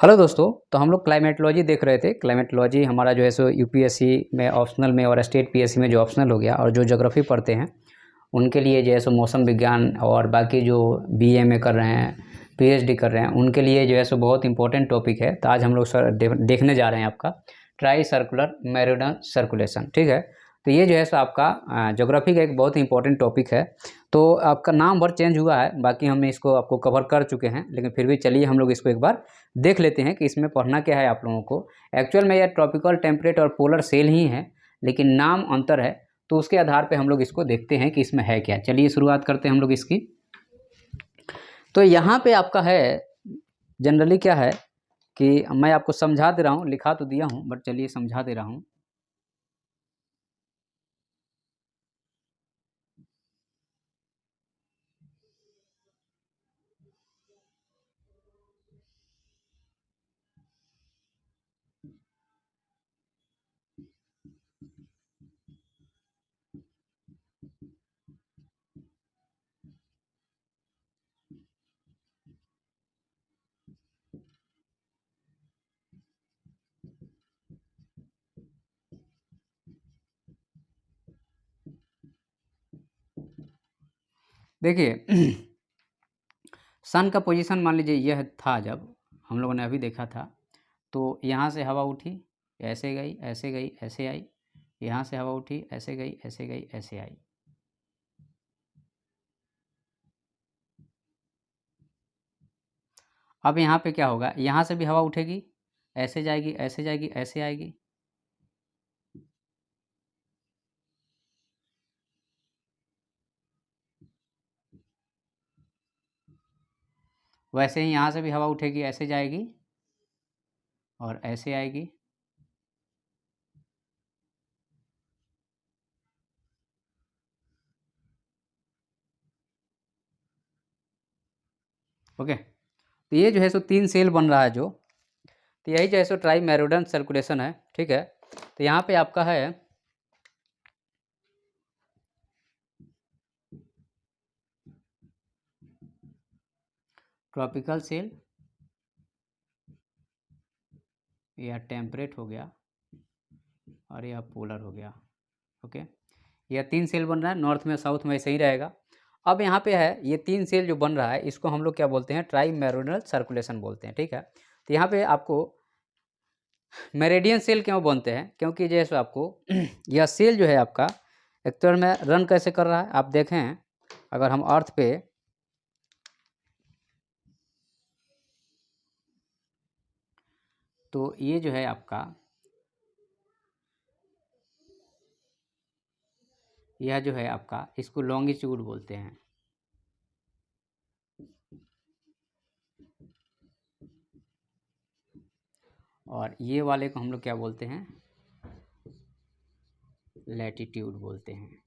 Hello दोस्तों। तो हम लोग क्लाइमेटोलॉजी देख रहे थे। क्लाइमेटोलॉजी हमारा जो है सो यूपीएससी में ऑप्शनल में और स्टेट पीएससी में जो ऑप्शनल हो गया, और जो ज्योग्राफी पढ़ते हैं उनके लिए जो है सो मौसम विज्ञान, और बाकी जो बीए में कर रहे हैं, पीएचडी कर रहे हैं, उनके लिए जो है सो बहुत इंपॉर्टेंट टॉपिक है। तो आज हम लोग देखने जा रहे हैं आपका ट्राई सर्कुलर मेरीडियन सर्कुलेशन। ठीक है, तो ये जो है सो आपका ज्योग्राफी का एक बहुत इंपॉर्टेंट टॉपिक है। तो आपका नाम भर चेंज हुआ है, बाकी हम इसको आपको कवर कर चुके हैं, लेकिन फिर भी चलिए हम लोग इसको एक बार देख लेते हैं कि इसमें पढ़ना क्या है आप लोगों को। एक्चुअल में यह ट्रॉपिकल, टेम्परेट और पोलर सेल ही है, लेकिन नाम अंतर है। तो उसके आधार पे हम लोग इसको देखते हैं कि इसमें है क्या। चलिए शुरुआत करते हैं हम लोग इसकी। तो यहाँ पे आपका है, जनरली क्या है कि मैं आपको समझा दे रहा हूँ, लिखा तो दिया हूँ बट चलिए समझा दे रहा हूँ। देखिए सन का पोजीशन मान लीजिए यह था, जब हम लोगों ने अभी देखा था, तो यहाँ से हवा उठी, ऐसे गई, ऐसे गई, ऐसे आई। यहाँ से हवा उठी, ऐसे गई, ऐसे गई, ऐसे आई। अब यहाँ पे क्या होगा, यहाँ से भी हवा उठेगी, ऐसे जाएगी, ऐसे जाएगी, ऐसे आएगी। वैसे ही यहाँ से भी हवा उठेगी, ऐसे जाएगी और ऐसे आएगी। ओके, तो ये जो है सो 3 सेल बन रहा है जो, तो यही जो है सो ट्राई मेरीडियन सर्कुलेशन है। ठीक है, तो यहाँ पे आपका है ट्रॉपिकल सेल, यह टेम्परेट हो गया और यह पोलर हो गया। ओके, यह 3 सेल बन रहा है, नॉर्थ में साउथ में ऐसे ही रहेगा। अब यहाँ पे है ये 3 सेल जो बन रहा है, इसको हम लोग क्या बोलते हैं, ट्राई मेरीडियन सर्कुलेशन बोलते हैं। ठीक है, तो यहाँ पे आपको मेरिडियन सेल क्यों बनते हैं, क्योंकि जैसे आपको यह सेल जो है आपका एक्चुअल में रन कैसे कर रहा है, आप देखें अगर हम अर्थ पे तो ये जो है आपका, यह जो है आपका, इसको लॉन्गिट्यूड बोलते हैं। और ये वाले को हम लोग क्या बोलते हैं, लैटिट्यूड बोलते हैं।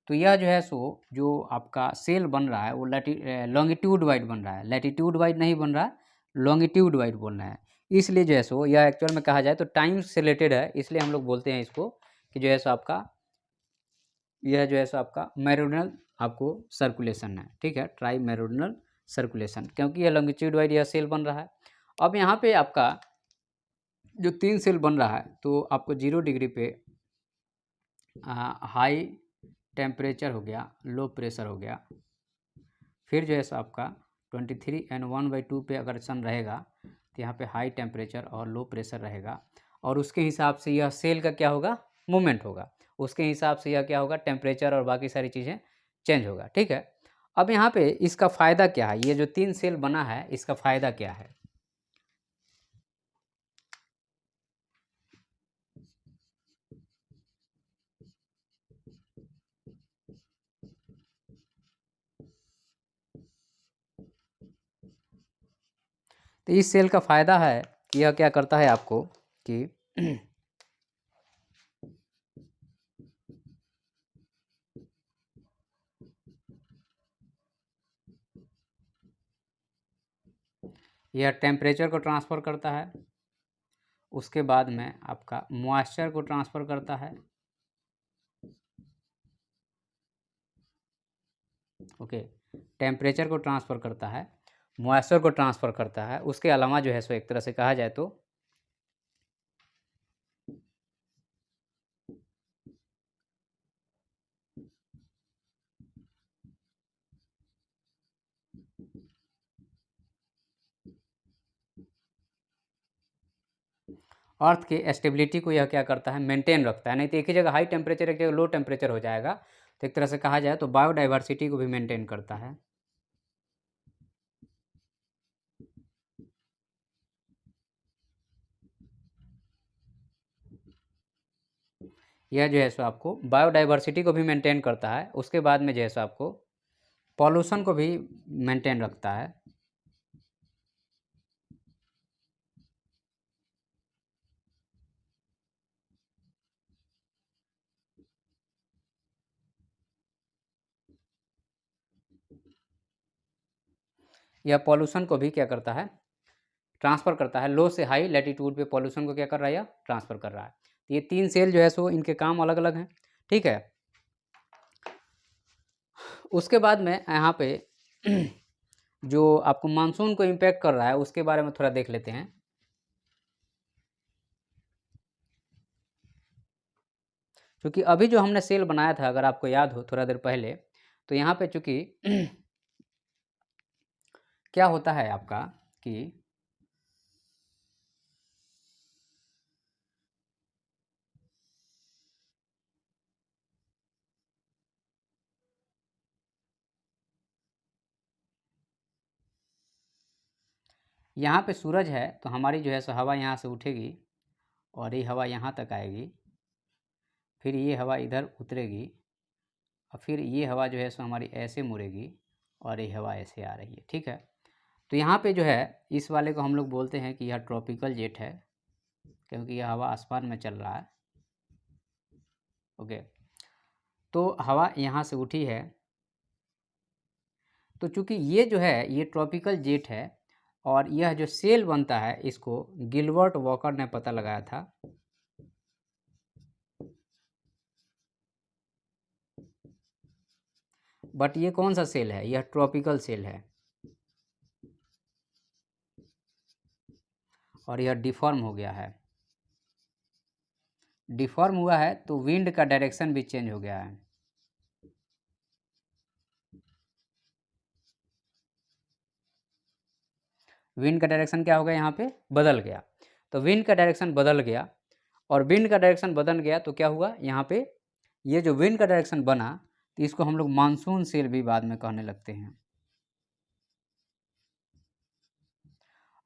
तो यह जो है सो जो आपका सेल बन रहा है वो लॉन्गिट्यूड वाइड बन रहा है, लैटिट्यूड वाइड नहीं बन रहा है, लॉन्गिट्यूड वाइड बन रहा है। इसलिए जो है सो यह एक्चुअल में कहा जाए तो टाइम से रिलेटेड है, इसलिए हम लोग बोलते हैं इसको कि जो है सो आपका, यह जो है सो आपका मेरीडियनल आपको सर्कुलेशन है। ठीक है, ट्राई मेरीडियनल सर्कुलेशन, क्योंकि यह लॉन्गिट्यूड वाइड यह सेल बन रहा है। अब यहाँ पे आपका जो 3 सेल बन रहा है, तो आपको 0 डिग्री पे हाई टेम्परेचर हो गया, लो प्रेशर हो गया। फिर जो है सो आपका 23 N1/2 पे अगर सन रहेगा तो यहाँ पे हाई टेम्परेचर और लो प्रेशर रहेगा, और उसके हिसाब से यह सेल का क्या होगा, मूवमेंट होगा। उसके हिसाब से यह क्या होगा, टेम्परेचर और बाकी सारी चीज़ें चेंज होगा। ठीक है, अब यहाँ पे इसका फ़ायदा क्या है, ये जो 3 सेल बना है इसका फ़ायदा क्या है। तो इस सेल का फ़ायदा है कि यह क्या करता है आपको कि यह टेम्परेचर को ट्रांसफ़र करता है, उसके बाद में आपका मॉइस्चर को ट्रांसफ़र करता है। ओके, टेम्परेचर को ट्रांसफ़र करता है, मॉइस्चर को ट्रांसफ़र करता है। उसके अलावा जो है सो एक तरह से कहा जाए तो अर्थ के स्टेबिलिटी को यह क्या करता है, मेंटेन रखता है। नहीं तो एक ही जगह हाई टेम्परेचर, एक जगह लो टेम्परेचर हो जाएगा। तो एक तरह से कहा जाए तो बायोडाइवर्सिटी को भी मेंटेन करता है। यह जो है सो आपको बायोडाइवर्सिटी को भी मेंटेन करता है। उसके बाद में जो है सो आपको पॉल्यूशन को भी मेंटेन रखता है। यह पॉल्यूशन को भी क्या करता है, ट्रांसफ़र करता है। लो से हाई लैटिट्यूड पे पॉल्यूशन को क्या कर रहा है, या ट्रांसफ़र कर रहा है। तो ये 3 सेल जो है सो इनके काम अलग अलग हैं, ठीक है। उसके बाद में यहाँ पे जो आपको मानसून को इम्पैक्ट कर रहा है उसके बारे में थोड़ा देख लेते हैं। क्योंकि अभी जो हमने सेल बनाया था, अगर आपको याद हो थोड़ा देर पहले, तो यहाँ पे चूँकि क्या होता है आपका कि यहाँ पे सूरज है तो हमारी जो है सो हवा यहाँ से उठेगी और ये हवा यहाँ तक आएगी, फिर ये हवा इधर उतरेगी और फिर ये हवा जो है सो हमारी ऐसे मुड़ेगी और ये हवा ऐसे आ रही है, ठीक है। तो यहाँ पे जो है इस वाले को हम लोग बोलते हैं कि यह ट्रॉपिकल जेट है, क्योंकि यह हवा आसमान में चल रहा है। ओके, तो हवा यहाँ से उठी है, तो चूँकि ये जो है ये ट्रॉपिकल जेट है और यह जो सेल बनता है इसको गिलबर्ट वॉकर ने पता लगाया था। बट ये कौन सा सेल है, यह ट्रॉपिकल सेल है और यह डिफॉर्म हो गया है। डिफॉर्म हुआ है तो विंड का डायरेक्शन भी चेंज हो गया है। विंड का डायरेक्शन क्या हो गया, यहाँ पे बदल गया। तो विंड का डायरेक्शन बदल गया और विंड का डायरेक्शन बदल गया तो क्या हुआ, यहाँ पे ये जो विंड का डायरेक्शन बना तो इसको हम लोग मानसून सेल भी बाद में कहने लगते हैं।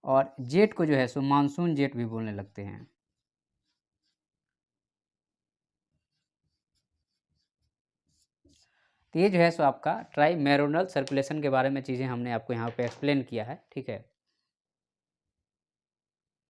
और जेट को जो है सो मानसून जेट भी बोलने लगते हैं। तो ये जो है सो आपका ट्राई मैरोनल सर्कुलेशन के बारे में चीज़ें हमने आपको यहाँ पे एक्सप्लेन किया है, ठीक है।